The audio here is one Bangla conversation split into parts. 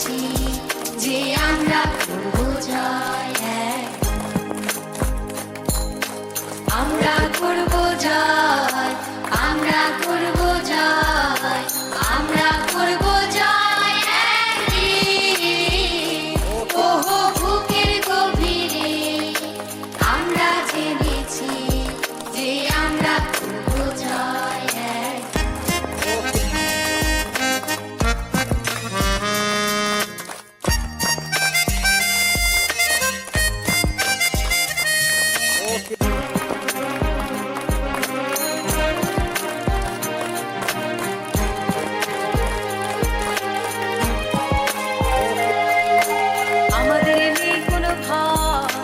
জেনেছি যে আমরা করব জয়, আমরা করব জয়, আমরা করব জয়, আমরা করব জয় একদিন। ওহো বুকের গভীরে আমরা জেনেছি যে আমরা করব জয় একদিন। আমাদের নেই কোনো ভয়,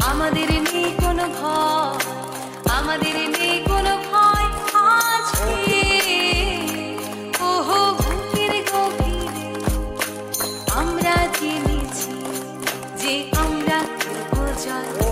আমাদের নেই কোনো ভয়, আমাদের নেই কোনো ভয় আজকে। ওহো বুকের গভীরে আমরা জেনেছি যে আমরা করব জয়।